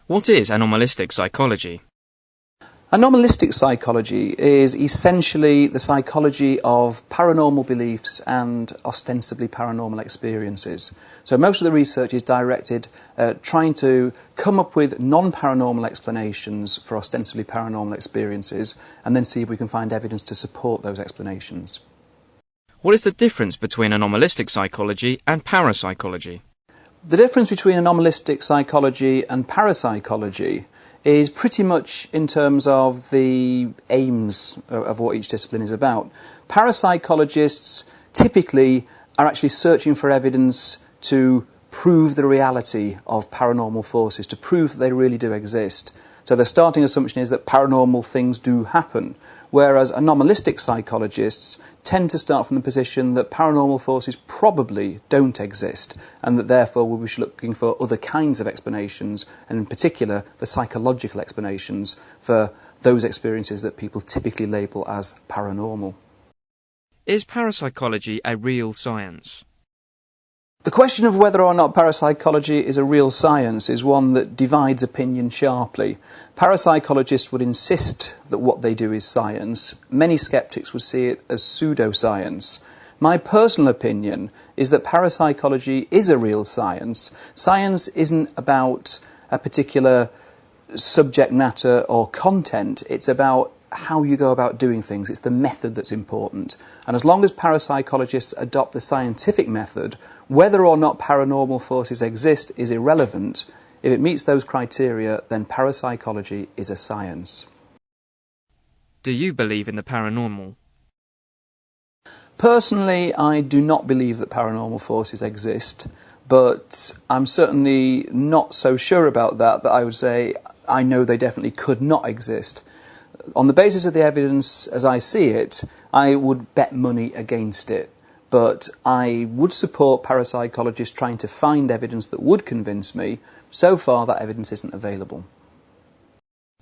What is Anomalistic Psychology? Anomalistic psychology is essentially the psychology of paranormal beliefs and ostensibly paranormal experiences. So most of the research is directed at trying to come up with non-paranormal explanations for ostensibly paranormal experiences and then see if we can find evidence to support those explanations. What is the difference between anomalistic psychology and parapsychology? The difference between anomalistic psychology and parapsychology is pretty much in terms of the aims of what each discipline is about. Parapsychologists typically are actually searching for evidence to prove the reality of paranormal forces, to prove that they really do exist. So their starting assumption is that paranormal things do happen, whereas anomalistic psychologists tend to start from the position that paranormal forces probably don't exist, and that therefore we'll be looking for other kinds of explanations, and in particular the psychological explanations for those experiences that people typically label as paranormal. Is parapsychology a real science? The question of whether or not parapsychology is a real science is one that divides opinion sharply. Parapsychologists would insist that what they do is science. Many skeptics would see it as pseudoscience. My personal opinion is that parapsychology is a real science. Science isn't about a particular subject matter or content, it's about how you go about doing things. It's the method that's important. And as long as parapsychologists adopt the scientific method, whether or not paranormal forces exist is irrelevant. If it meets those criteria, then parapsychology is a science. Do you believe in the paranormal? Personally, I do not believe that paranormal forces exist, but I'm certainly not so sure about that I would say I know they definitely could not exist. On the basis of the evidence as I see it, I would bet money against it. But I would support parapsychologists trying to find evidence that would convince me. So far, that evidence isn't available.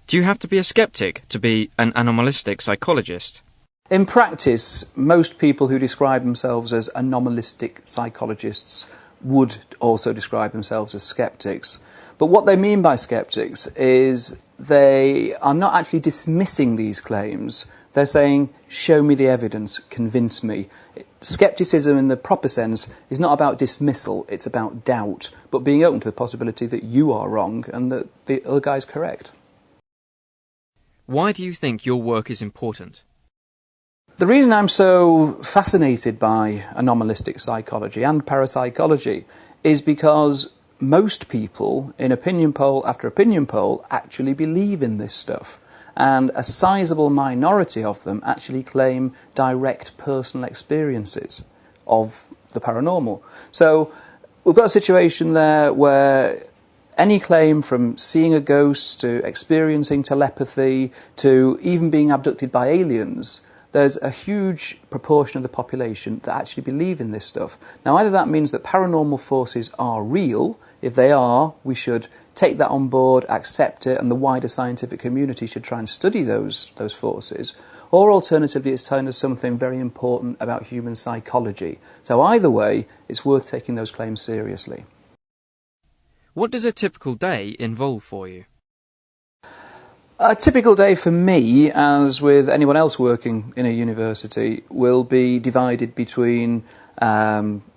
Do you have to be a skeptic to be an anomalistic psychologist? In practice, most people who describe themselves as anomalistic psychologists would also describe themselves as skeptics. But what they mean by skeptics is they are not actually dismissing these claims. They're saying, show me the evidence, convince me. Skepticism in the proper sense is not about dismissal, it's about doubt, but being open to the possibility that you are wrong and that the other guy's correct. Why do you think your work is important? The reason I'm so fascinated by anomalistic psychology and parapsychology is because most people, in opinion poll after opinion poll, actually believe in this stuff. And a sizable minority of them actually claim direct personal experiences of the paranormal. So we've got a situation there where any claim from seeing a ghost to experiencing telepathy to even being abducted by aliens, there's a huge proportion of the population that actually believe in this stuff. Now, either that means that paranormal forces are real. If they are, we should take that on board, accept it, and the wider scientific community should try and study those forces. Or alternatively, it's telling us something very important about human psychology. So either way, it's worth taking those claims seriously. What does a typical day involve for you? A typical day for me, as with anyone else working in a university, will be divided between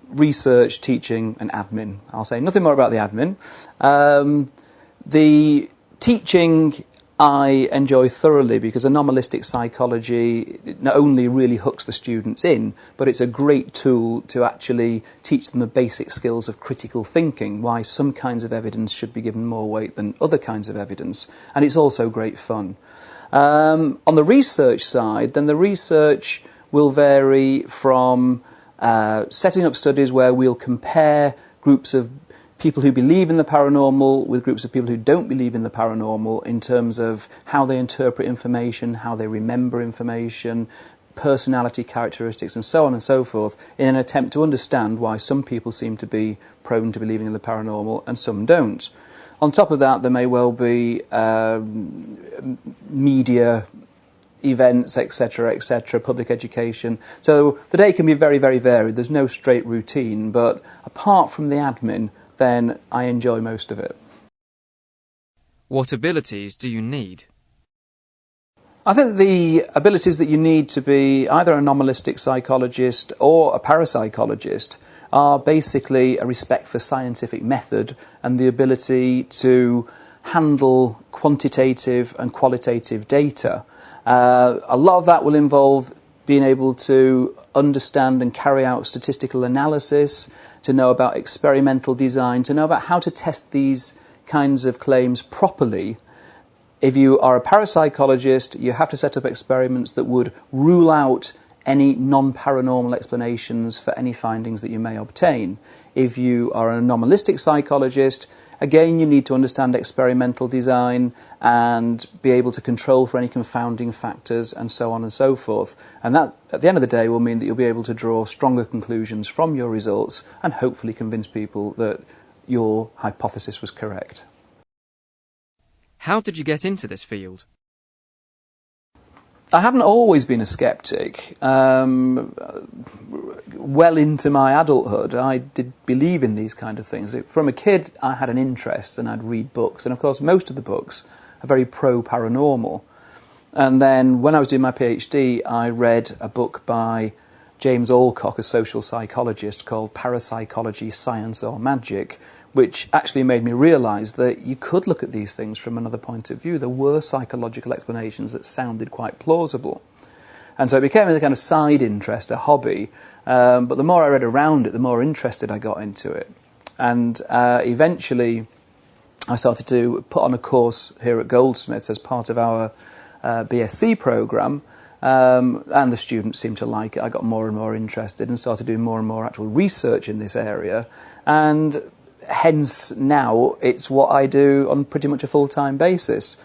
research, teaching and admin. I'll say nothing more about the admin. The teaching I enjoy thoroughly because anomalistic psychology not only really hooks the students in, but it's a great tool to actually teach them the basic skills of critical thinking, why some kinds of evidence should be given more weight than other kinds of evidence, and it's also great fun. On the research side, then the research will vary from setting up studies where we'll compare groups of people who believe in the paranormal with groups of people who don't believe in the paranormal in terms of how they interpret information, how they remember information, personality characteristics and so on and so forth, in an attempt to understand why some people seem to be prone to believing in the paranormal and some don't. On top of that, there may well be media events, etc., public education. So the day can be very, very varied. There's no straight routine, but apart from the admin, then I enjoy most of it. What abilities do you need? I think the abilities that you need to be either an anomalistic psychologist or a parapsychologist are basically a respect for scientific method and the ability to handle quantitative and qualitative data. A lot of that will involve being able to understand and carry out statistical analysis, to know about experimental design, to know about how to test these kinds of claims properly. If you are a parapsychologist, you have to set up experiments that would rule out any non-paranormal explanations for any findings that you may obtain. If you are an anomalistic psychologist, again, you need to understand experimental design and be able to control for any confounding factors and so on and so forth. And that, at the end of the day, will mean that you'll be able to draw stronger conclusions from your results and hopefully convince people that your hypothesis was correct. How did you get into this field? I haven't always been a skeptic. Well into my adulthood, I did believe in these kind of things. From a kid, I had an interest and I'd read books. And of course, most of the books are very pro-paranormal. And then when I was doing my PhD, I read a book by James Alcock, a social psychologist, called Parapsychology, Science or Magic, which actually made me realise that you could look at these things from another point of view. There were psychological explanations that sounded quite plausible. And so it became a kind of side interest, a hobby. But the more I read around it, the more interested I got into it. And eventually I started to put on a course here at Goldsmiths as part of our BSc programme. And the students seemed to like it. I got more and more interested and started doing more and more actual research in this area. And hence now it's what I do on pretty much a full-time basis.